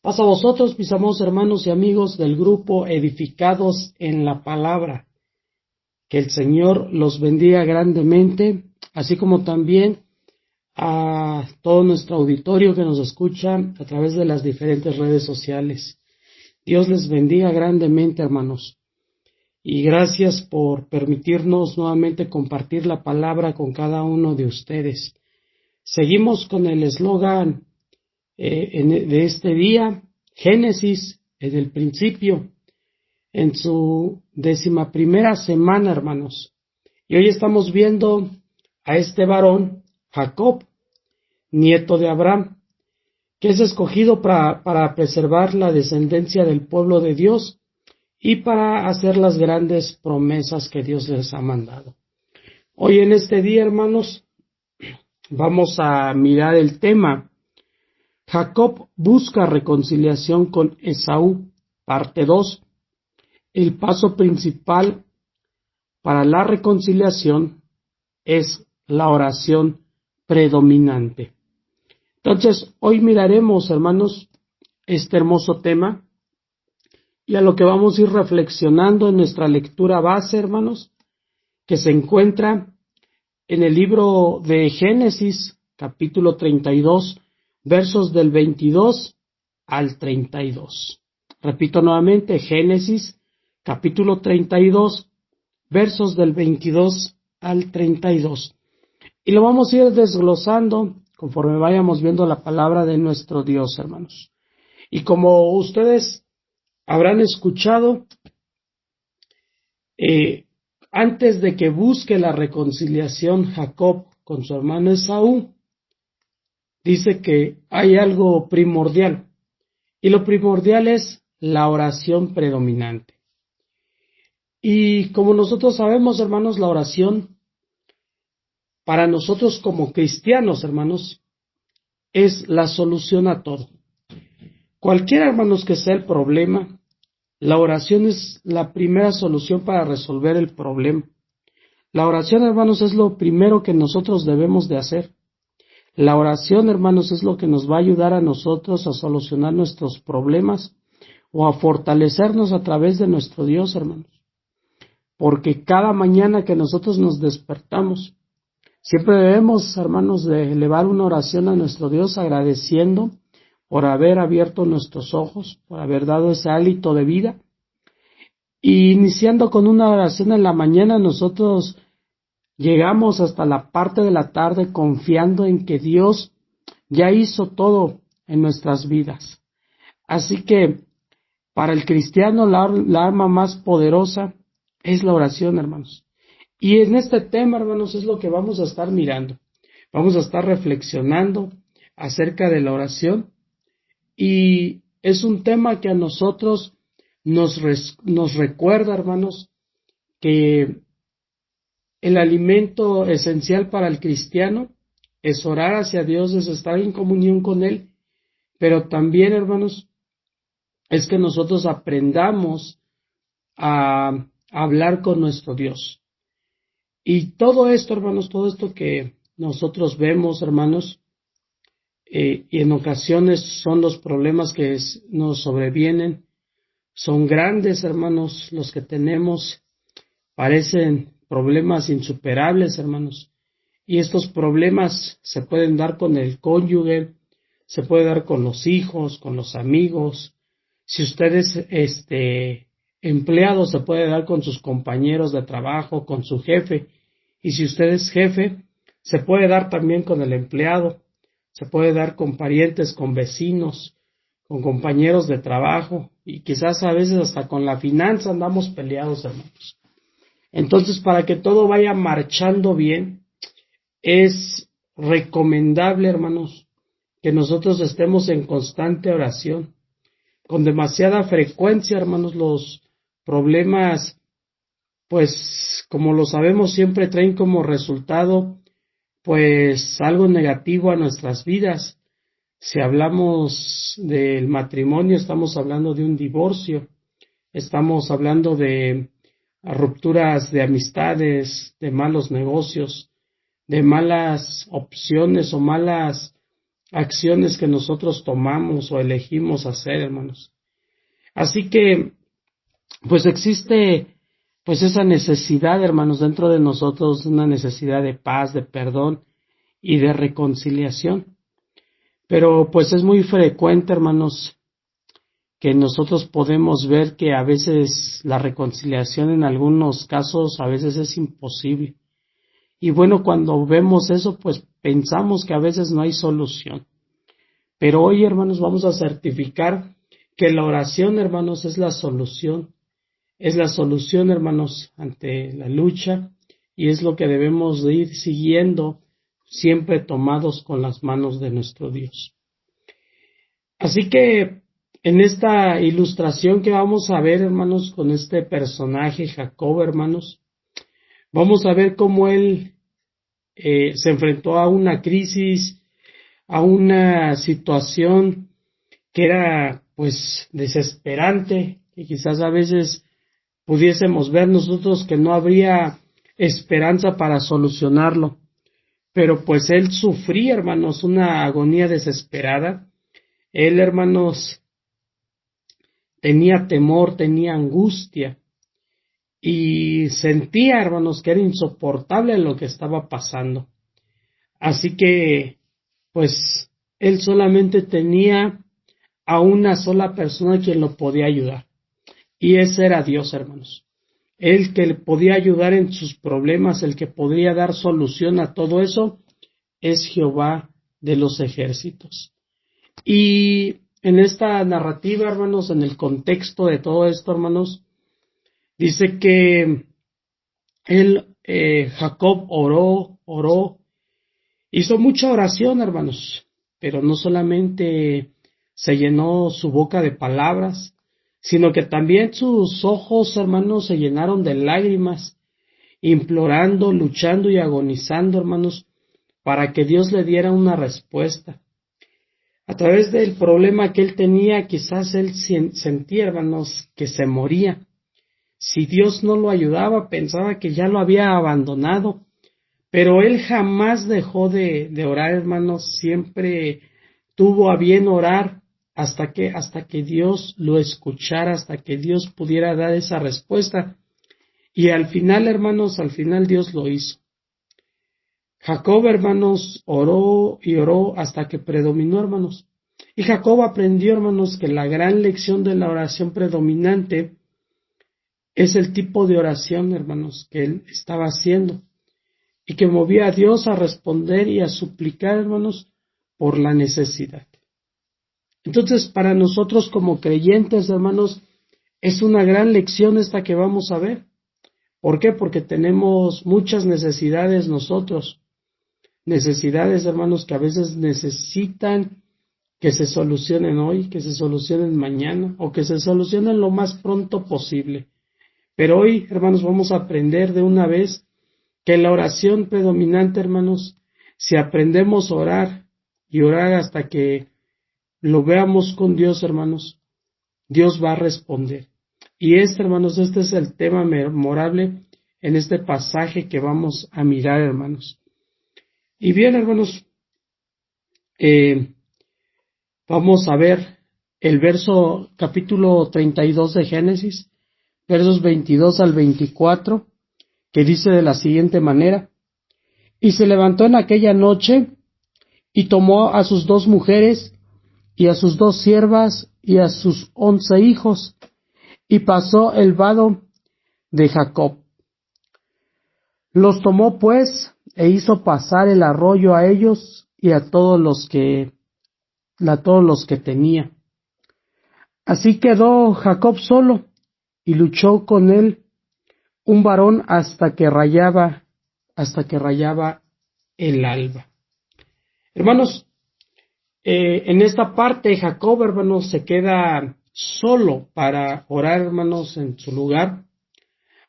Paz a vosotros, mis amados hermanos y amigos del grupo Edificados en la Palabra. Que el Señor los bendiga grandemente, así como también a todo nuestro auditorio que nos escucha a través de las diferentes redes sociales. Dios les bendiga grandemente, hermanos. Y gracias por permitirnos nuevamente compartir la palabra con cada uno de ustedes. Seguimos con el eslogan de este día, Génesis, desde el principio, en su 11ª semana, hermanos. Y hoy estamos viendo a este varón, Jacob, nieto de Abraham, que es escogido para preservar la descendencia del pueblo de Dios y para hacer las grandes promesas que Dios les ha mandado. Hoy en este día, hermanos, vamos a mirar el tema. Jacob busca reconciliación con Esaú, parte 2. El paso principal para la reconciliación es la oración predominante. Entonces, hoy miraremos, hermanos, este hermoso tema y a lo que vamos a ir reflexionando en nuestra lectura base, hermanos, que se encuentra en el libro de Génesis, capítulo 32, versos del 22 al 32. Repito nuevamente, Génesis, capítulo 32, versos del 22 al 32. Y lo vamos a ir desglosando conforme vayamos viendo la palabra de nuestro Dios, hermanos. Y como ustedes habrán escuchado, antes de que busque la reconciliación Jacob con su hermano Esaú, dice que hay algo primordial. Y lo primordial es la oración predominante. Y como nosotros sabemos, hermanos, la oración para nosotros como cristianos, hermanos, es la solución a todo. Cualquier, hermanos, que sea el problema, la oración es la primera solución para resolver el problema. La oración, hermanos, es lo primero que nosotros debemos de hacer. La oración, hermanos, es lo que nos va a ayudar a nosotros a solucionar nuestros problemas o a fortalecernos a través de nuestro Dios, hermanos. Porque cada mañana que nosotros nos despertamos, siempre debemos, hermanos, de elevar una oración a nuestro Dios agradeciendo por haber abierto nuestros ojos, por haber dado ese hálito de vida. Y iniciando con una oración en la mañana, nosotros llegamos hasta la parte de la tarde confiando en que Dios ya hizo todo en nuestras vidas. Así que para el cristiano la arma más poderosa es la oración, hermanos. Y en este tema, hermanos, es lo que vamos a estar mirando. Vamos a estar reflexionando acerca de la oración. Y es un tema que a nosotros nos recuerda, hermanos, que el alimento esencial para el cristiano es orar hacia Dios, es estar en comunión con Él, pero también, hermanos, es que nosotros aprendamos a hablar con nuestro Dios. Y todo esto, hermanos, todo esto que nosotros vemos, hermanos, y en ocasiones son los problemas que nos sobrevienen, son grandes, hermanos, los que tenemos, parecen problemas insuperables, hermanos. Y estos problemas se pueden dar con el cónyuge, se puede dar con los hijos, con los amigos. Si usted es empleado, se puede dar con sus compañeros de trabajo, con su jefe. Y si usted es jefe, se puede dar también con el empleado. Se puede dar con parientes, con vecinos, con compañeros de trabajo. Y quizás a veces hasta con la finanza andamos peleados, hermanos. Entonces, para que todo vaya marchando bien, es recomendable, hermanos, que nosotros estemos en constante oración. Con demasiada frecuencia, hermanos, los problemas, pues, como lo sabemos, siempre traen como resultado, pues, algo negativo a nuestras vidas. Si hablamos del matrimonio, estamos hablando de un divorcio, estamos hablando de rupturas de amistades, de malos negocios, de malas opciones o malas acciones que nosotros tomamos o elegimos hacer, hermanos. Así que, pues existe, pues esa necesidad, hermanos, dentro de nosotros, una necesidad de paz, de perdón y de reconciliación. Pero pues es muy frecuente, hermanos, que nosotros podemos ver que a veces la reconciliación en algunos casos a veces es imposible. Y bueno, cuando vemos eso, pues pensamos que a veces no hay solución. Pero hoy, hermanos, vamos a certificar que la oración, hermanos, es la solución. Es la solución, hermanos, ante la lucha, y es lo que debemos de ir siguiendo, siempre tomados con las manos de nuestro Dios. Así que en esta ilustración que vamos a ver, hermanos, con este personaje, Jacob, hermanos, vamos a ver cómo él se enfrentó a una crisis, a una situación que era pues desesperante, y quizás a veces pudiésemos ver nosotros que no habría esperanza para solucionarlo. Pero pues él sufría, hermanos, una agonía desesperada. Él, hermanos, tenía temor, tenía angustia y sentía, hermanos, que era insoportable lo que estaba pasando. Así que, pues, él solamente tenía a una sola persona quien lo podía ayudar. Y ese era Dios, hermanos. El que le podía ayudar en sus problemas, el que podría dar solución a todo eso, es Jehová de los ejércitos. Y en esta narrativa, hermanos, en el contexto de todo esto, hermanos, dice que Jacob oró, hizo mucha oración, hermanos, pero no solamente se llenó su boca de palabras, sino que también sus ojos, hermanos, se llenaron de lágrimas, implorando, luchando y agonizando, hermanos, para que Dios le diera una respuesta. A través del problema que él tenía, quizás él sentía, hermanos, que se moría. Si Dios no lo ayudaba, pensaba que ya lo había abandonado. Pero él jamás dejó de orar, hermanos, siempre tuvo a bien orar hasta que Dios lo escuchara, hasta que Dios pudiera dar esa respuesta. Y al final, hermanos, al final Dios lo hizo. Jacob, hermanos, oró y oró hasta que predominó, hermanos. Y Jacob aprendió, hermanos, que la gran lección de la oración predominante es el tipo de oración, hermanos, que él estaba haciendo y que movía a Dios a responder y a suplicar, hermanos, por la necesidad. Entonces, para nosotros como creyentes, hermanos, es una gran lección esta que vamos a ver. ¿Por qué? Porque tenemos muchas necesidades nosotros. Necesidades, hermanos, que a veces necesitan que se solucionen hoy, que se solucionen mañana o que se solucionen lo más pronto posible. Pero hoy, hermanos, vamos a aprender de una vez que la oración predominante, hermanos, si aprendemos a orar y orar hasta que lo veamos con Dios, hermanos, Dios va a responder. Y hermanos, este es el tema memorable en este pasaje que vamos a mirar, hermanos. Y bien, hermanos, vamos a ver el capítulo 32 de Génesis, versos 22 al 24, que dice de la siguiente manera: Y se levantó en aquella noche, y tomó a sus 2 mujeres, y a sus 2 siervas, y a sus 11 hijos, y pasó el vado de Jacob. Los tomó pues, e hizo pasar el arroyo a ellos, y a todos los que tenía. Así quedó Jacob solo, y luchó con él un varón hasta que rayaba el alba. Hermanos, en esta parte Jacob, hermanos, se queda solo para orar, hermanos, en su lugar.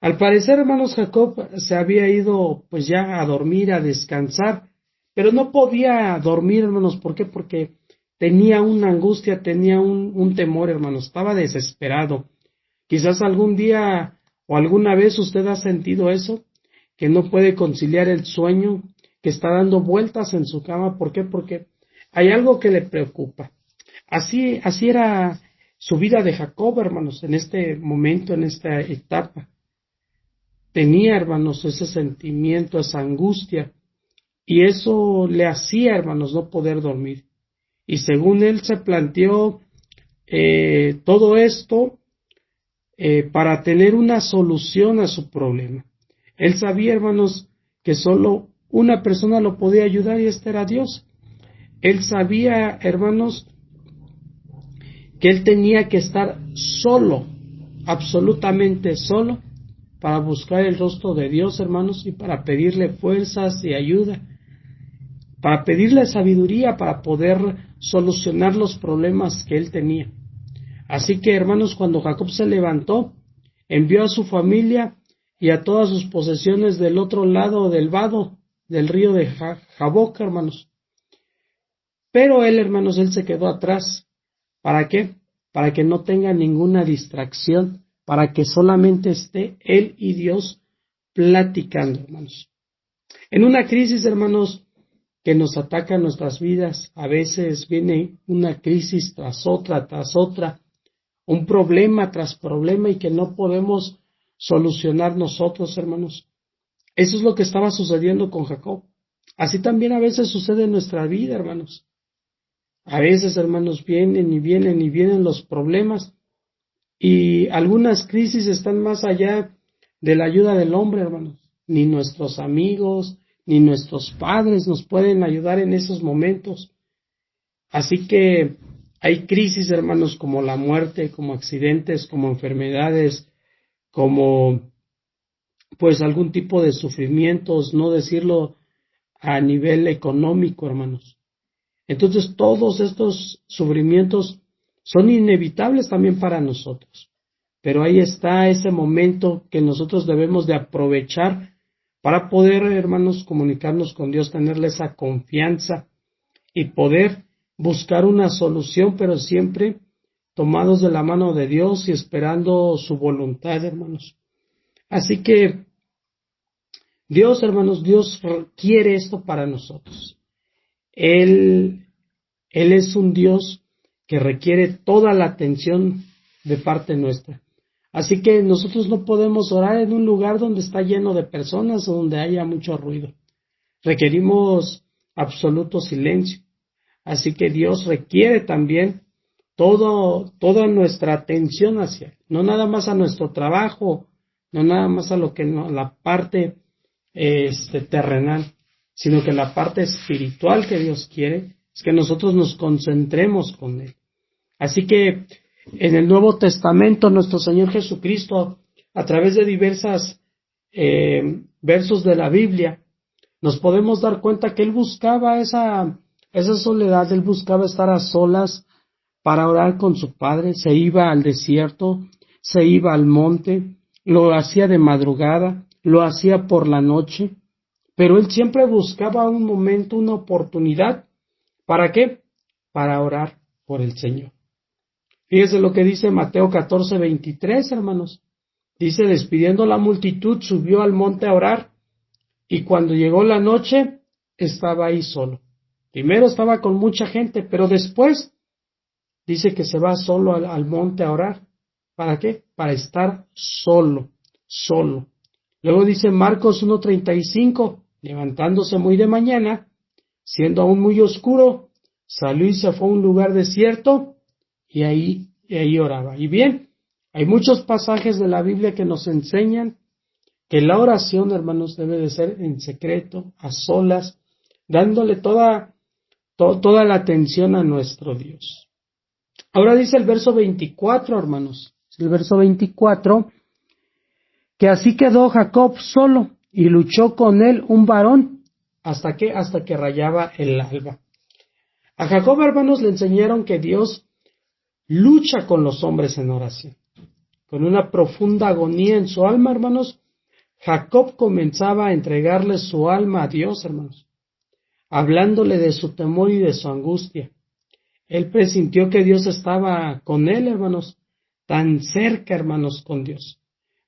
Al parecer, hermanos, Jacob se había ido pues ya a dormir, a descansar, pero no podía dormir, hermanos. ¿Por qué? Porque tenía una angustia, tenía un temor, hermanos, estaba desesperado. Quizás algún día o alguna vez usted ha sentido eso, que no puede conciliar el sueño, que está dando vueltas en su cama. ¿Por qué? Porque hay algo que le preocupa. Así era su vida de Jacob, hermanos, en este momento, en esta etapa. Tenía, hermanos, ese sentimiento, esa angustia, y eso le hacía, hermanos, no poder dormir. Y según él se planteó todo esto para tener una solución a su problema. Él sabía, hermanos, que solo una persona lo podía ayudar y este era Dios. Él sabía, hermanos, que él tenía que estar solo, absolutamente solo, para buscar el rostro de Dios, hermanos, y para pedirle fuerzas y ayuda, para pedirle sabiduría para poder solucionar los problemas que él tenía. Así que, hermanos, cuando Jacob se levantó, envió a su familia y a todas sus posesiones del otro lado del vado del río de Jaboc, hermanos. Pero él, hermanos, él se quedó atrás. ¿Para qué? Para que no tenga ninguna distracción, para que solamente esté él y Dios platicando, hermanos. En una crisis, hermanos, que nos ataca en nuestras vidas, a veces viene una crisis tras otra, un problema tras problema y que no podemos solucionar nosotros, hermanos. Eso es lo que estaba sucediendo con Jacob. Así también a veces sucede en nuestra vida, hermanos. A veces, hermanos, vienen los problemas y algunas crisis están más allá de la ayuda del hombre, hermanos. Ni nuestros amigos, ni nuestros padres nos pueden ayudar en esos momentos. Así que hay crisis, hermanos, como la muerte, como accidentes, como enfermedades, como pues algún tipo de sufrimientos, no decirlo a nivel económico, hermanos. Entonces todos estos sufrimientos son inevitables también para nosotros. Pero ahí está ese momento que nosotros debemos de aprovechar para poder, hermanos, comunicarnos con Dios, tenerle esa confianza y poder buscar una solución, pero siempre tomados de la mano de Dios y esperando su voluntad, hermanos. Así que Dios, hermanos, Dios quiere esto para nosotros. Él es un Dios que requiere toda la atención de parte nuestra. Así que nosotros no podemos orar en un lugar donde está lleno de personas o donde haya mucho ruido. Requerimos absoluto silencio. Así que Dios requiere también toda nuestra atención hacia Él. No nada más a nuestro trabajo, no nada más a la parte terrenal, sino que la parte espiritual que Dios quiere es que nosotros nos concentremos con Él. Así que en el Nuevo Testamento nuestro Señor Jesucristo, a través de diversas versos de la Biblia, nos podemos dar cuenta que Él buscaba esa soledad, Él buscaba estar a solas para orar con su Padre, se iba al desierto, se iba al monte, lo hacía de madrugada, lo hacía por la noche, pero Él siempre buscaba un momento, una oportunidad. ¿Para qué? Para orar por el Señor. Fíjese lo que dice Mateo 14:23, hermanos. Dice, despidiendo la multitud, subió al monte a orar, y cuando llegó la noche, estaba ahí solo. Primero estaba con mucha gente, pero después dice que se va solo al monte a orar. ¿Para qué? Para estar solo. Luego dice Marcos 1:35, levantándose muy de mañana, siendo aún muy oscuro, salió y se fue a un lugar desierto y ahí oraba. Y bien, hay muchos pasajes de la Biblia que nos enseñan que la oración, hermanos, debe de ser en secreto, a solas, dándole toda la atención a nuestro Dios. Ahora dice el verso 24, hermanos, el verso 24, que así quedó Jacob solo y luchó con él un varón hasta que rayaba el alba. A Jacob, hermanos, le enseñaron que Dios lucha con los hombres en oración. Con una profunda agonía en su alma, hermanos, Jacob comenzaba a entregarle su alma a Dios, hermanos, hablándole de su temor y de su angustia. Él presintió que Dios estaba con él, hermanos, tan cerca, hermanos, con Dios.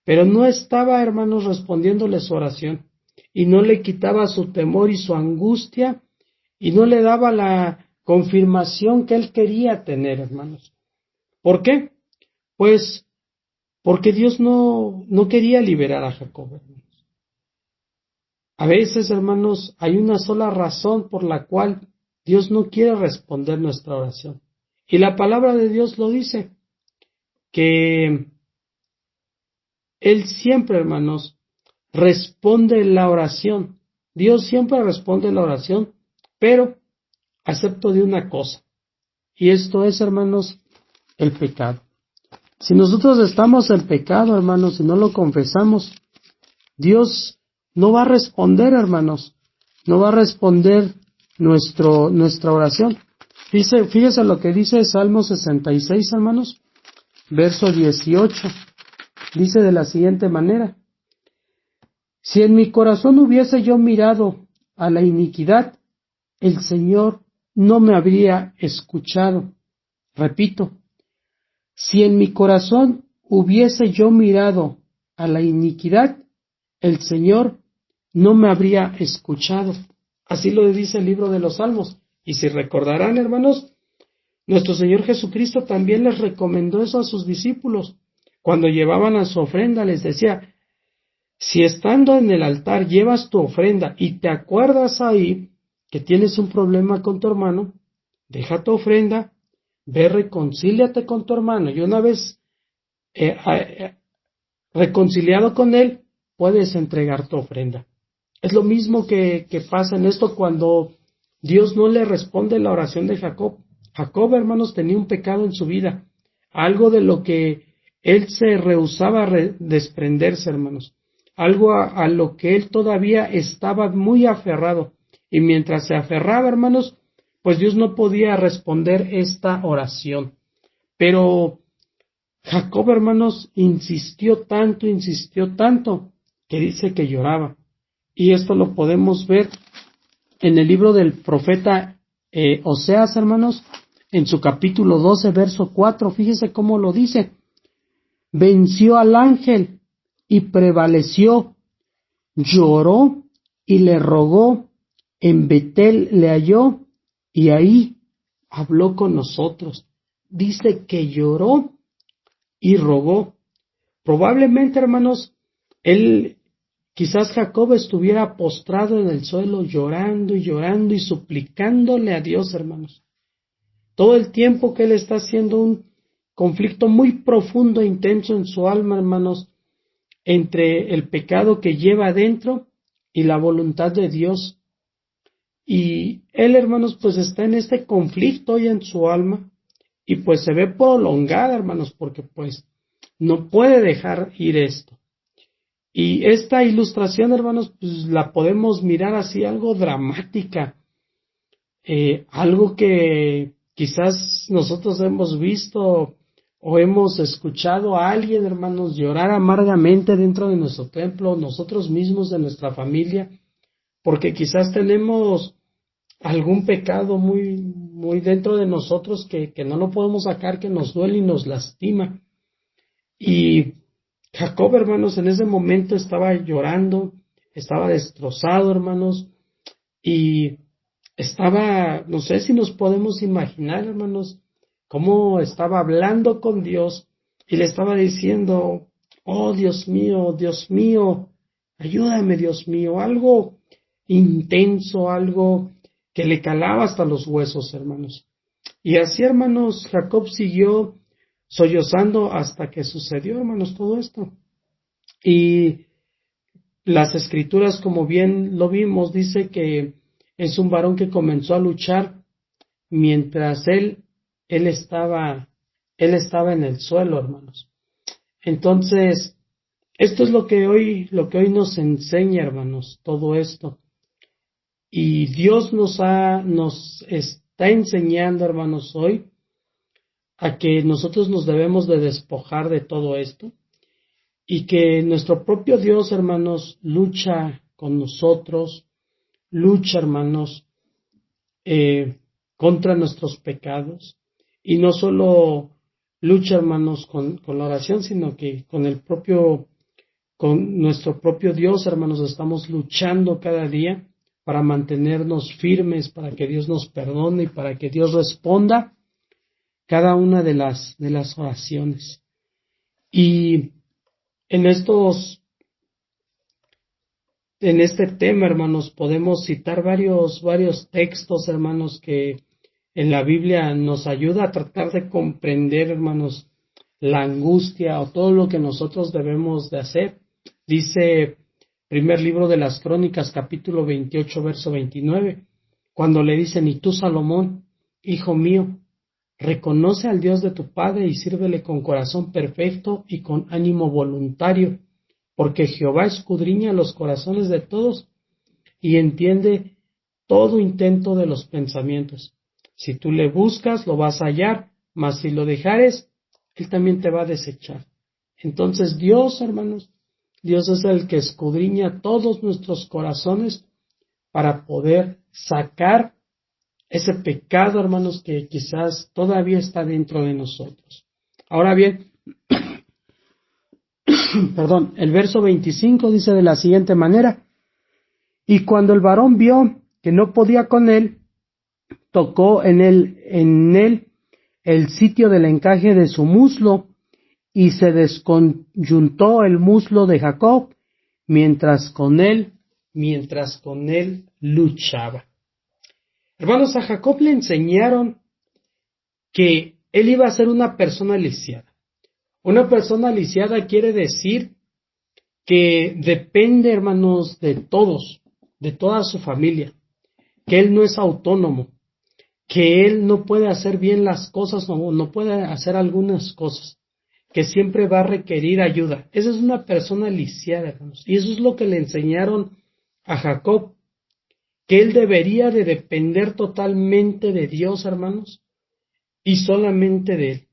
Pero no estaba, hermanos, respondiéndole su oración, y no le quitaba su temor y su angustia, y no le daba confirmación que él quería tener, hermanos. ¿Por qué? Pues porque Dios no quería liberar a Jacob, hermanos. A veces, hermanos, hay una sola razón por la cual Dios no quiere responder nuestra oración. Y la palabra de Dios lo dice, que Él siempre, hermanos, responde la oración. Dios siempre responde la oración, pero acepto de una cosa. Y esto es, hermanos, el pecado. Si nosotros estamos en pecado, hermanos, y no lo confesamos, Dios no va a responder, hermanos. No va a responder nuestra oración. Fíjese lo que dice Salmo 66, hermanos, verso 18. Dice de la siguiente manera: si en mi corazón hubiese yo mirado a la iniquidad, el Señor no me habría escuchado. Repito, si en mi corazón hubiese yo mirado a la iniquidad, el Señor no me habría escuchado. Así lo dice el libro de los Salmos. Y si recordarán, hermanos, nuestro Señor Jesucristo también les recomendó eso a sus discípulos. Cuando llevaban a su ofrenda, les decía: si estando en el altar llevas tu ofrenda y te acuerdas ahí que tienes un problema con tu hermano, deja tu ofrenda, ve, reconcíliate con tu hermano, y una vez reconciliado con él, puedes entregar tu ofrenda. Es lo mismo que pasa en esto cuando Dios no le responde la oración de Jacob. Jacob, hermanos, tenía un pecado en su vida, algo de lo que él se rehusaba a desprenderse, hermanos, algo a lo que él todavía estaba muy aferrado. Y mientras se aferraba, hermanos, pues Dios no podía responder esta oración. Pero Jacob, hermanos, insistió tanto, que dice que lloraba. Y esto lo podemos ver en el libro del profeta Oseas, hermanos, en su capítulo 12, verso 4. Fíjese cómo lo dice: venció al ángel y prevaleció, lloró y le rogó, en Betel le halló y ahí habló con nosotros. Dice que lloró y rogó. Probablemente, hermanos, quizás Jacob estuviera postrado en el suelo llorando y suplicándole a Dios, hermanos. Todo el tiempo que él está haciendo un conflicto muy profundo e intenso en su alma, hermanos, entre el pecado que lleva adentro y la voluntad de Dios. Y él, hermanos, pues está en este conflicto hoy en su alma, y pues se ve prolongada, hermanos, porque pues no puede dejar ir esto. Y esta ilustración, hermanos, pues la podemos mirar así, algo dramática, algo que quizás nosotros hemos visto o hemos escuchado a alguien, hermanos, llorar amargamente dentro de nuestro templo, nosotros mismos, de nuestra familia, porque quizás tenemos algún pecado muy dentro de nosotros que no lo podemos sacar, que nos duele y nos lastima. Y Jacob, hermanos, en ese momento estaba llorando, estaba destrozado, hermanos, y estaba, no sé si nos podemos imaginar, hermanos, cómo estaba hablando con Dios y le estaba diciendo: oh Dios mío, ayúdame, Dios mío, algo intenso, algo que le calaba hasta los huesos, hermanos. Y así, hermanos, Jacob siguió sollozando hasta que sucedió, hermanos, todo esto. Y las escrituras, como bien lo vimos, dice que es un varón que comenzó a luchar mientras él estaba en el suelo, hermanos. Entonces, esto es lo que hoy nos enseña, hermanos, todo esto. Y Dios nos está enseñando, hermanos, hoy a que nosotros nos debemos de despojar de todo esto, y que nuestro propio Dios, hermanos, lucha con nosotros, lucha, hermanos, contra nuestros pecados, y no solo lucha, hermanos, con la oración, sino que con nuestro propio Dios, hermanos, estamos luchando cada día para mantenernos firmes, para que Dios nos perdone y para que Dios responda cada una de las oraciones. Y en este tema, hermanos, podemos citar varios textos, hermanos, que en la Biblia nos ayuda a tratar de comprender, hermanos, la angustia o todo lo que nosotros debemos de hacer. Dice primer libro de las Crónicas, capítulo 28, verso 29, cuando le dicen: y tú, Salomón, hijo mío, reconoce al Dios de tu Padre y sírvele con corazón perfecto y con ánimo voluntario, porque Jehová escudriña los corazones de todos y entiende todo intento de los pensamientos. Si tú le buscas, lo vas a hallar, mas si lo dejares, Él también te va a desechar. Entonces Dios, hermanos, Dios es el que escudriña todos nuestros corazones para poder sacar ese pecado, hermanos, que quizás todavía está dentro de nosotros. Ahora bien, perdón, el verso 25 dice de la siguiente manera: y cuando el varón vio que no podía con él, tocó en él el sitio del encaje de su muslo, y se desconyuntó el muslo de Jacob, mientras con él luchaba. Hermanos, a Jacob le enseñaron que él iba a ser una persona lisiada. Una persona lisiada quiere decir que depende, hermanos, de todos, de toda su familia, que él no es autónomo, que él no puede hacer bien las cosas o no puede hacer algunas cosas, que siempre va a requerir ayuda. Esa es una persona lisiada, hermanos. Y eso es lo que le enseñaron a Jacob, que él debería de depender totalmente de Dios, hermanos, y solamente de él.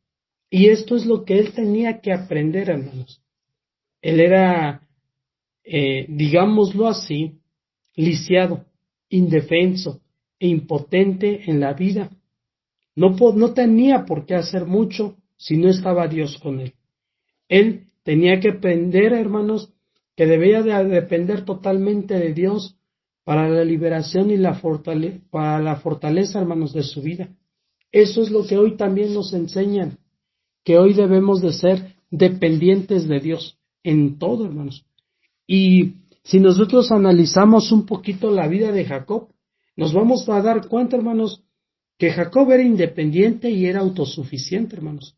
Y esto es lo que él tenía que aprender, hermanos. Él era, digámoslo así, lisiado, indefenso e impotente en la vida. No tenía por qué hacer mucho si no estaba Dios con él. Él tenía que aprender, hermanos, que debía de depender totalmente de Dios para la liberación y para la fortaleza, hermanos, de su vida. Eso es lo que hoy también nos enseñan, que hoy debemos de ser dependientes de Dios en todo, hermanos. Y si nosotros analizamos un poquito la vida de Jacob, nos vamos a dar cuenta, hermanos, que Jacob era independiente y era autosuficiente, hermanos.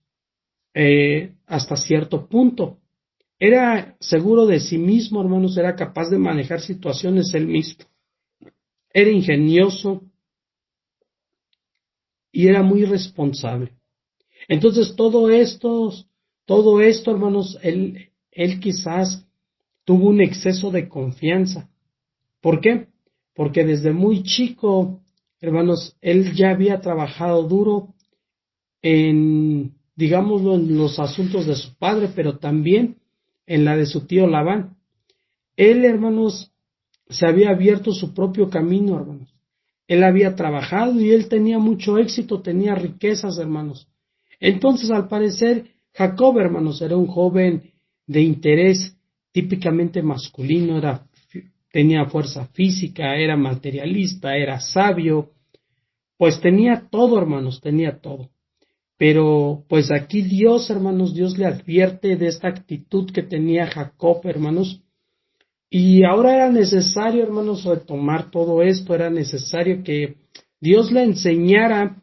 Hasta cierto punto. Era seguro de sí mismo, hermanos, era capaz de manejar situaciones él mismo. Era ingenioso y era muy responsable. Entonces todo esto, hermanos, él quizás tuvo un exceso de confianza. ¿Por qué? Porque desde muy chico, hermanos, él ya había trabajado duro digámoslo, en los asuntos de su padre, pero también en la de su tío Labán. Él, hermanos, se había abierto su propio camino, hermanos. Él había trabajado y él tenía mucho éxito, tenía riquezas, hermanos. Entonces, al parecer, Jacob, hermanos, era un joven de interés típicamente masculino, tenía fuerza física, era materialista, era sabio, pues tenía todo, hermanos, tenía todo. Pero pues aquí Dios, hermanos, Dios le advierte de esta actitud que tenía Jacob, hermanos. Y ahora era necesario, hermanos, retomar todo esto, era necesario que Dios le enseñara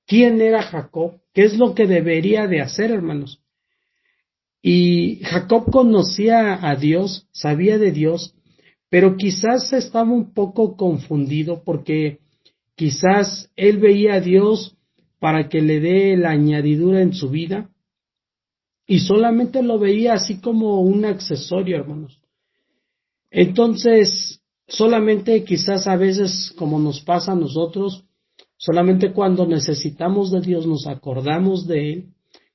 quién era Jacob, qué es lo que debería de hacer, hermanos. Y Jacob conocía a Dios, sabía de Dios, pero quizás estaba un poco confundido porque quizás él veía a Dios para que le dé la añadidura en su vida y solamente lo veía así como un accesorio, hermanos. Entonces, solamente quizás a veces, como nos pasa a nosotros, solamente cuando necesitamos de Dios nos acordamos de Él,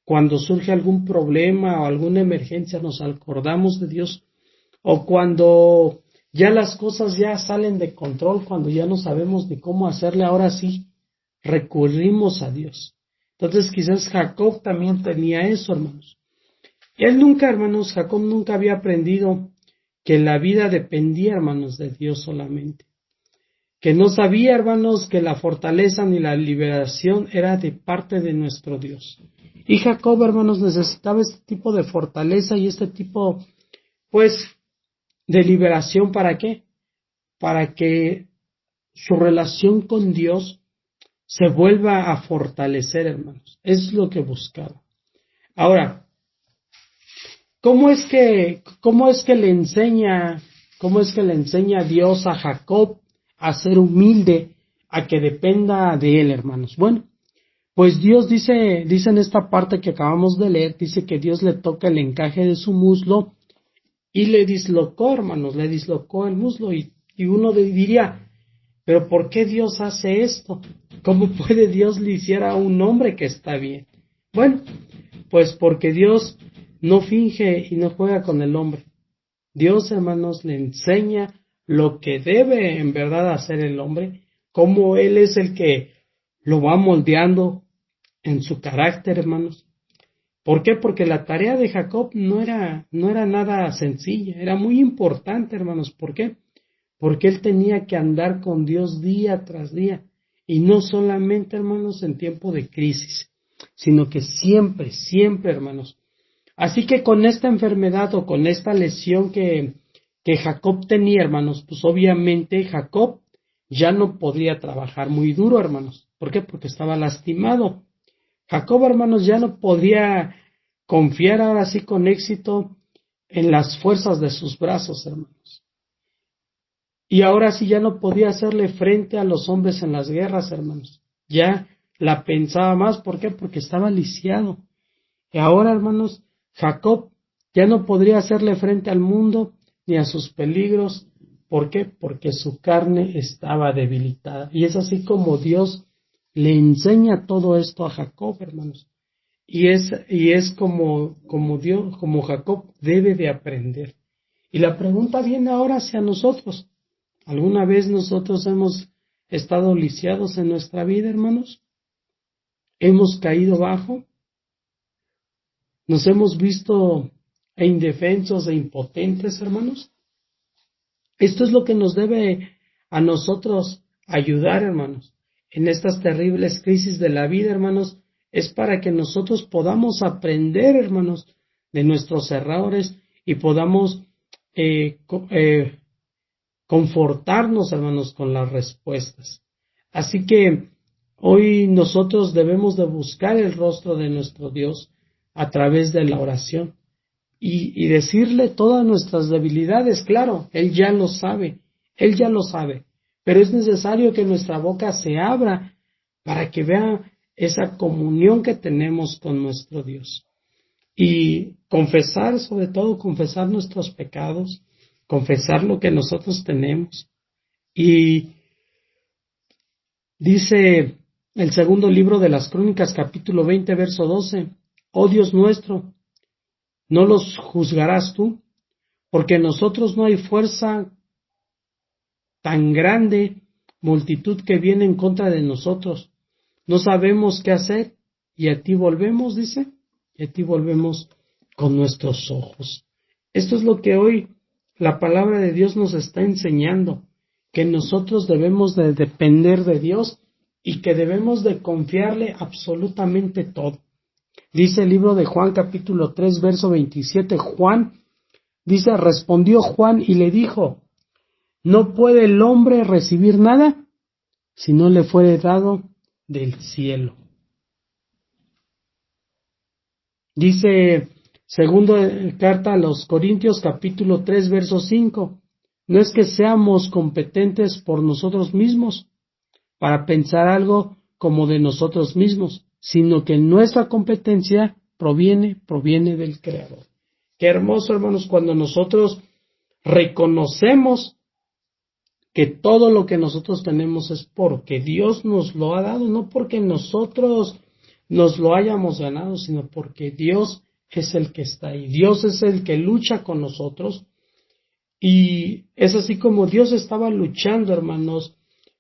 cuando surge algún problema o alguna emergencia nos acordamos de Dios, o cuando ya las cosas ya salen de control, cuando ya no sabemos ni cómo hacerle, ahora sí recurrimos a Dios. Entonces quizás Jacob también tenía eso, hermanos. Y él nunca, hermanos, Jacob nunca había aprendido que la vida dependía, hermanos, de Dios solamente. que no sabía, hermanos, que la fortaleza ni la liberación era de parte de nuestro Dios. Y Jacob, hermanos, necesitaba este tipo de fortaleza y este tipo, pues, de liberación. ¿Para qué? Para que su relación con Dios se vuelva a fortalecer, hermanos. Es lo que buscaba. Ahora, ¿cómo es que le enseña Dios a Jacob a ser humilde, a que dependa de él, hermanos? Bueno, pues Dios dice en esta parte que acabamos de leer, dice que Dios le toca el encaje de su muslo y le dislocó, hermanos, le dislocó el muslo y uno diría, pero ¿por qué Dios hace esto? ¿Cómo puede Dios le hiciera a un hombre que está bien? Bueno, pues porque Dios no finge y no juega con el hombre. Dios, hermanos, le enseña lo que debe en verdad hacer el hombre, cómo Él es el que lo va moldeando en su carácter, hermanos. ¿Por qué? Porque la tarea de Jacob no era nada sencilla, era muy importante, hermanos. ¿Por qué? Porque él tenía que andar con Dios día tras día, y no solamente, hermanos, en tiempo de crisis, sino que siempre, siempre, hermanos. Así que con esta enfermedad o con esta lesión que Jacob tenía, hermanos, pues obviamente Jacob ya no podría trabajar muy duro, hermanos. ¿Por qué? Porque estaba lastimado. Jacob, hermanos, ya no podía confiar ahora sí con éxito en las fuerzas de sus brazos, hermanos. Y ahora sí ya no podía hacerle frente a los hombres en las guerras, hermanos. Ya la pensaba más. ¿Por qué? Porque estaba lisiado. Y ahora, hermanos, Jacob ya no podría hacerle frente al mundo ni a sus peligros. ¿Por qué? Porque su carne estaba debilitada. Y es así como Dios le enseña todo esto a Jacob, hermanos. Y es como Dios, como Jacob debe de aprender. Y la pregunta viene ahora hacia nosotros. ¿Alguna vez nosotros hemos estado lisiados en nuestra vida, hermanos? ¿Hemos caído bajo? ¿Nos hemos visto indefensos e impotentes, hermanos? Esto es lo que nos debe a nosotros ayudar, hermanos, en estas terribles crisis de la vida, hermanos. Es para que nosotros podamos aprender, hermanos, de nuestros errores y podamos confortarnos, hermanos, con las respuestas. Así que hoy nosotros debemos de buscar el rostro de nuestro Dios a través de la oración y decirle todas nuestras debilidades. Claro, Él ya lo sabe, pero es necesario que nuestra boca se abra para que vea esa comunión que tenemos con nuestro Dios. Y confesar, sobre todo, confesar nuestros pecados, confesar lo que nosotros tenemos. Y dice el segundo libro de las Crónicas, capítulo 20, verso 12, oh Dios nuestro, ¿no los juzgarás tú? Porque en nosotros no hay fuerza tan grande, multitud que viene en contra de nosotros. No sabemos qué hacer, y a ti volvemos, dice, y a ti volvemos con nuestros ojos. Esto es lo que hoy la palabra de Dios nos está enseñando, que nosotros debemos de depender de Dios y que debemos de confiarle absolutamente todo. Dice el libro de Juan capítulo 3 verso 27, Juan dice, respondió Juan y le dijo, no puede el hombre recibir nada si no le fuere dado del cielo. Dice segunda carta a los Corintios capítulo 3 verso 5, no es que seamos competentes por nosotros mismos para pensar algo como de nosotros mismos, sino que nuestra competencia proviene del Creador. Qué hermoso, hermanos, cuando nosotros reconocemos que todo lo que nosotros tenemos es porque Dios nos lo ha dado, no porque nosotros nos lo hayamos ganado, sino porque Dios es el que está ahí. Dios es el que lucha con nosotros. Y es así como Dios estaba luchando, hermanos,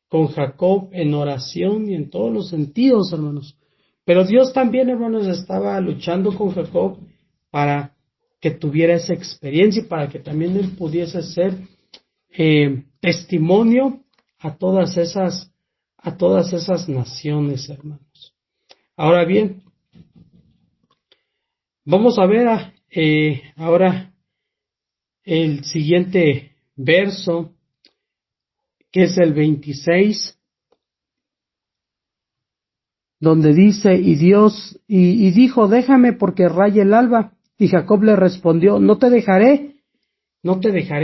con Jacob en oración y en todos los sentidos, hermanos. Pero Dios también, hermanos, estaba luchando con Jacob para que tuviera esa experiencia y para que también él pudiese ser testimonio a todas esas naciones, hermanos. Ahora bien, vamos a ver ahora el siguiente verso, que es el 26, donde dice, y dijo, déjame porque raya el alba. Y Jacob le respondió, no te dejaré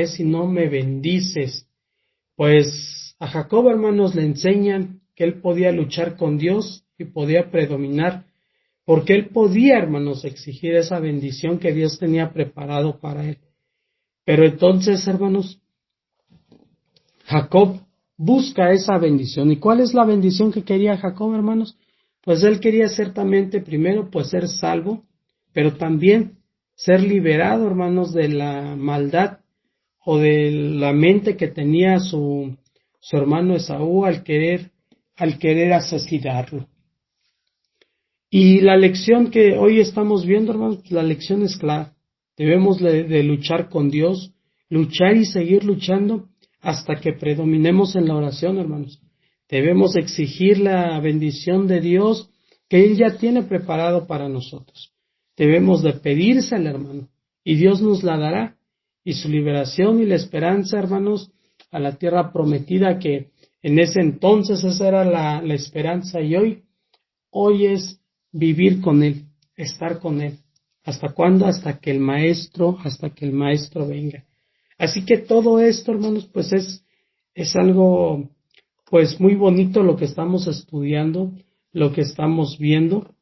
si no me bendices. Pues a Jacob, hermanos, le enseñan que él podía luchar con Dios y podía predominar, porque él podía, hermanos, exigir esa bendición que Dios tenía preparado para él. Pero entonces, hermanos, Jacob busca esa bendición. ¿Y cuál es la bendición que quería Jacob, hermanos? Pues él quería ciertamente, primero, pues ser salvo, pero también ser liberado, hermanos, de la maldad o de la mente que tenía su hermano Esaú al querer asesinarlo. Y la lección que hoy estamos viendo, hermanos, la lección es clara. Debemos de luchar con Dios, luchar y seguir luchando hasta que predominemos en la oración, hermanos. Debemos exigir la bendición de Dios que Él ya tiene preparado para nosotros. Debemos de pedírsela, hermano, y Dios nos la dará. Y su liberación y la esperanza, hermanos, a la tierra prometida, que en ese entonces esa era la esperanza, y hoy es vivir con Él, estar con Él. ¿Hasta cuándo? Hasta que el Maestro venga. Así que todo esto, hermanos, pues es algo, pues muy bonito lo que estamos estudiando, lo que estamos viendo,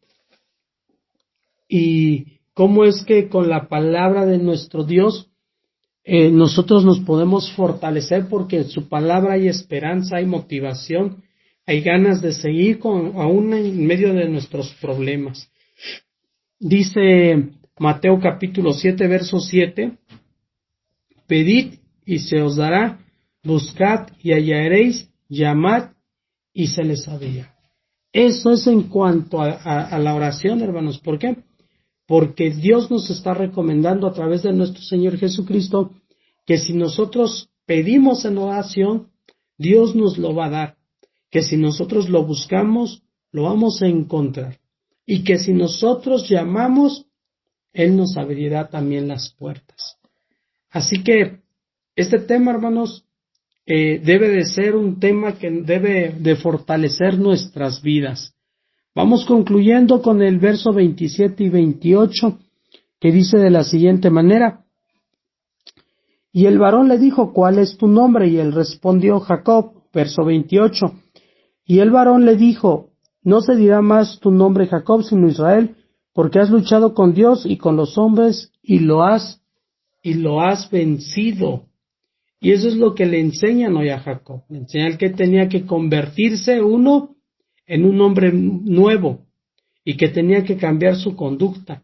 y cómo es que con la palabra de nuestro Dios nosotros nos podemos fortalecer, porque en su palabra hay esperanza, hay motivación, hay ganas de seguir aún en medio de nuestros problemas. Dice Mateo capítulo 7, verso 7, pedid y se os dará, buscad y hallaréis, llamad y se les abrirá. Eso es en cuanto a la oración, hermanos. ¿Por qué? Porque Dios nos está recomendando a través de nuestro Señor Jesucristo que si nosotros pedimos en oración, Dios nos lo va a dar. Que si nosotros lo buscamos, lo vamos a encontrar. Y que si nosotros llamamos, Él nos abrirá también las puertas. Así que este tema, hermanos, debe de ser un tema que debe de fortalecer nuestras vidas. Vamos concluyendo con el verso 27 y 28, que dice de la siguiente manera: y el varón le dijo, ¿cuál es tu nombre? Y él respondió, Jacob. Verso 28. Y el varón le dijo, no se dirá más tu nombre Jacob, sino Israel, porque has luchado con Dios y con los hombres, y lo has vencido. Y eso es lo que le enseñan hoy a Jacob. Le enseñan que tenía que convertirse uno en un hombre nuevo, y que tenía que cambiar su conducta.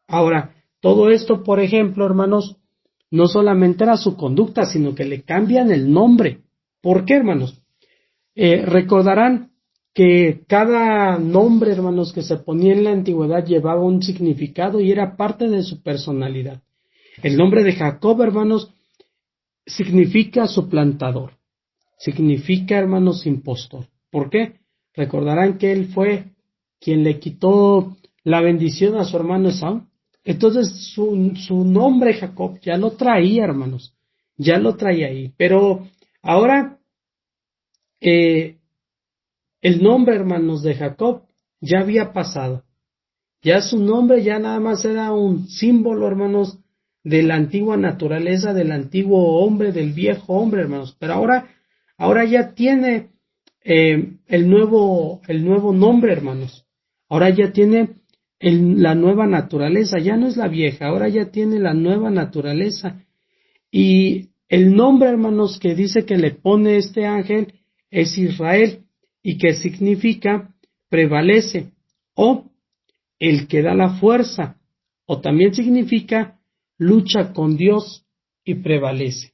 Ahora, todo esto, por ejemplo, hermanos, no solamente era su conducta, sino que le cambian el nombre. ¿Por qué, hermanos? Recordarán que cada nombre, hermanos, que se ponía en la antigüedad llevaba un significado y era parte de su personalidad. El nombre de Jacob, hermanos, significa suplantador, significa, hermanos, impostor. ¿Por qué? Recordarán que él fue quien le quitó la bendición a su hermano Esaú. Entonces su nombre Jacob ya lo traía, hermanos, ya lo traía ahí. Pero ahora el nombre, hermanos, de Jacob ya había pasado. Ya su nombre ya nada más era un símbolo, hermanos, de la antigua naturaleza, del antiguo hombre, del viejo hombre, hermanos. Pero ahora ya tiene el nuevo nombre, hermanos. Ahora ya tiene la nueva naturaleza, ya no es la vieja, ahora ya tiene la nueva naturaleza. Y el nombre, hermanos, que dice que le pone este ángel es Israel, y que significa prevalece, o el que da la fuerza, o también significa lucha con Dios y prevalece.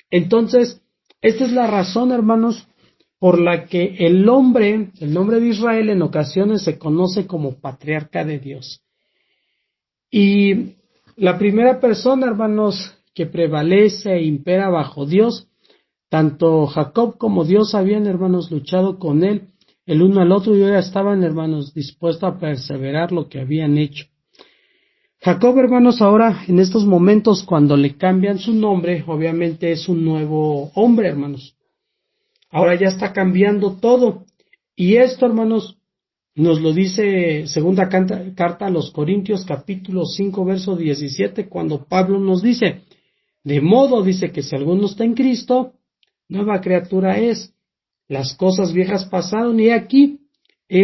Entonces, esta es la razón, hermanos, por la que el nombre de Israel en ocasiones se conoce como patriarca de Dios. Y la primera persona, hermanos, que prevalece e impera bajo Dios, Tanto Jacob como Dios habían, hermanos, luchado con él el uno al otro y ahora estaban, hermanos, dispuestos a perseverar lo que habían hecho. Jacob, hermanos, ahora en estos momentos cuando le cambian su nombre, obviamente es un nuevo hombre, hermanos. Ahora ya está cambiando todo. Y esto, hermanos, nos lo dice segunda carta a los Corintios, capítulo 5, verso 17, cuando Pablo nos dice, de modo, dice, que si alguno está en Cristo, nueva criatura es. Las cosas viejas pasaron y he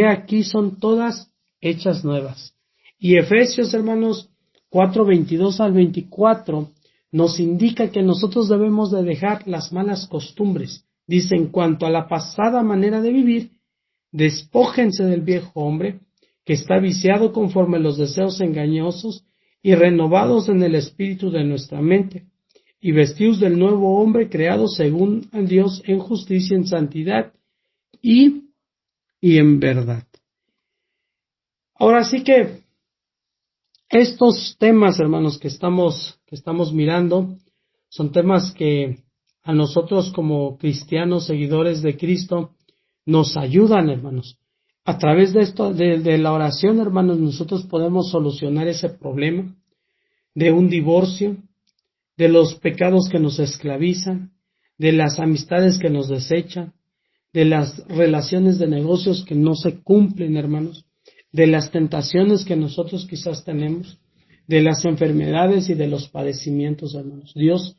aquí son todas hechas nuevas. Y Efesios, hermanos, 4, 22 al 24, nos indica que nosotros debemos de dejar las malas costumbres. Dice, en cuanto a la pasada manera de vivir, despójense del viejo hombre, que está viciado conforme a los deseos engañosos, y renovados en el espíritu de nuestra mente, y vestidos del nuevo hombre creado según Dios en justicia, en santidad y en verdad. Ahora sí que estos temas, hermanos, que estamos mirando, son temas que a nosotros como cristianos, seguidores de Cristo, nos ayudan, hermanos. A través de esto, de la oración, hermanos, nosotros podemos solucionar ese problema de un divorcio, de los pecados que nos esclavizan, de las amistades que nos desechan, de las relaciones de negocios que no se cumplen, hermanos, de las tentaciones que nosotros quizás tenemos, de las enfermedades y de los padecimientos, hermanos. Dios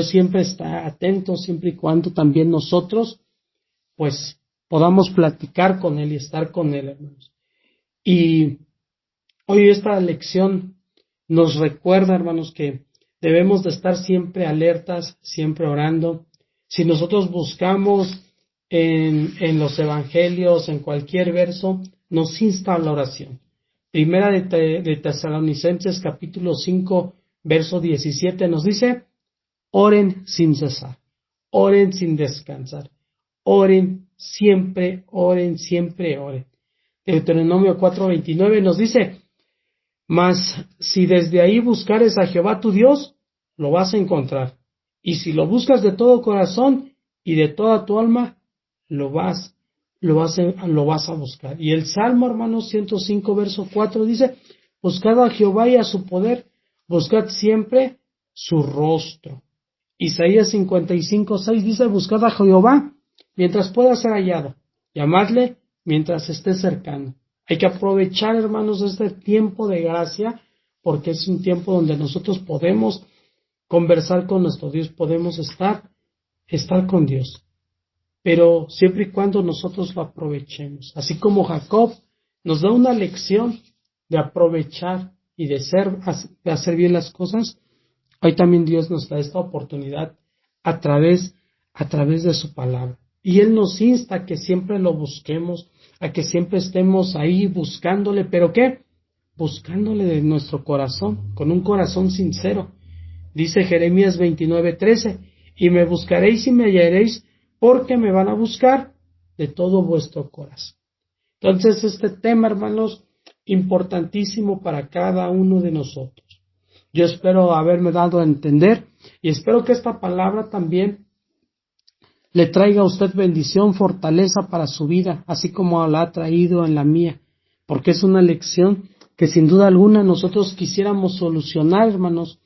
siempre está atento, siempre y cuando también nosotros, pues, podamos platicar con Él y estar con Él, hermanos. Y hoy esta lección nos recuerda, hermanos, que debemos de estar siempre alertas, siempre orando. Si nosotros buscamos en los evangelios, en cualquier verso, nos insta a la oración. Primera de Tesalonicenses, capítulo 5, verso 17, nos dice, oren sin cesar, oren sin descansar, oren siempre, oren siempre, oren. Deuteronomio 4:29 nos dice, mas si desde ahí buscares a Jehová tu Dios, lo vas a encontrar. Y si lo buscas de todo corazón y de toda tu alma, lo vas a buscar. Y el Salmo, hermanos, 105, verso 4 dice, buscad a Jehová y a su poder, buscad siempre su rostro. Isaías 55:6 dice, buscad a Jehová mientras pueda ser hallado, llamadle mientras esté cercano. Hay que aprovechar, hermanos, este tiempo de gracia, porque es un tiempo donde nosotros podemos conversar con nuestro Dios, podemos estar con Dios, pero siempre y cuando nosotros lo aprovechemos. Así como Jacob nos da una lección de aprovechar y de hacer bien las cosas, hoy también Dios nos da esta oportunidad a través de su palabra. Y Él nos insta a que siempre lo busquemos, a que siempre estemos ahí buscándole, ¿pero qué? Buscándole de nuestro corazón, con un corazón sincero. Dice Jeremías 29:13, y me buscaréis y me hallaréis, porque me van a buscar de todo vuestro corazón. Entonces, este tema, hermanos, importantísimo para cada uno de nosotros. Yo espero haberme dado a entender y espero que esta palabra también le traiga a usted bendición, fortaleza para su vida, así como la ha traído en la mía, porque es una lección que sin duda alguna nosotros quisiéramos solucionar, hermanos,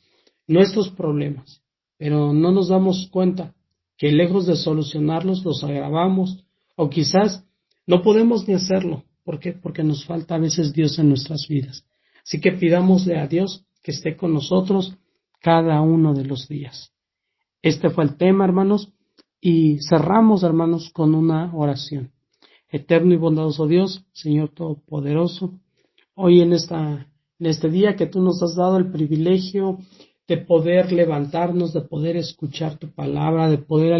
nuestros problemas, pero no nos damos cuenta que lejos de solucionarlos los agravamos, o quizás no podemos ni hacerlo. ¿Por qué? Porque nos falta a veces Dios en nuestras vidas. Así que pidámosle a Dios que esté con nosotros cada uno de los días. Este fue el tema, hermanos, y cerramos, hermanos, con una oración. Eterno y bondadoso Dios, Señor Todopoderoso, hoy en este día que tú nos has dado el privilegio de poder levantarnos, de poder escuchar tu palabra, de poder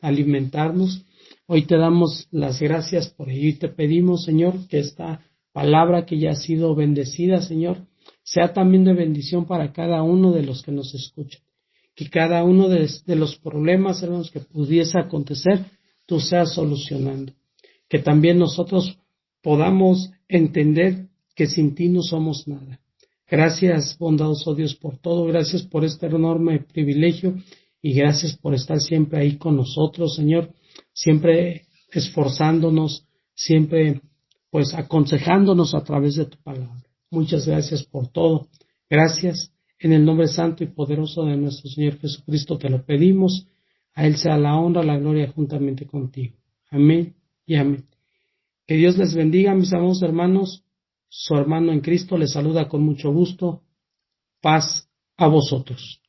alimentarnos, hoy te damos las gracias por ello y te pedimos, Señor, que esta palabra que ya ha sido bendecida, Señor, sea también de bendición para cada uno de los que nos escuchan. Que cada uno de los problemas, hermanos, que pudiese acontecer, tú seas solucionando. Que también nosotros podamos entender que sin ti no somos nada. Gracias, bondadoso Dios, por todo. Gracias por este enorme privilegio y gracias por estar siempre ahí con nosotros, Señor, siempre esforzándonos, siempre pues aconsejándonos a través de tu palabra. Muchas gracias por todo. Gracias. En el nombre santo y poderoso de nuestro Señor Jesucristo te lo pedimos. A Él sea la honra, la gloria juntamente contigo. Amén y amén. Que Dios les bendiga, mis amados hermanos. Su hermano en Cristo les saluda con mucho gusto. Paz a vosotros.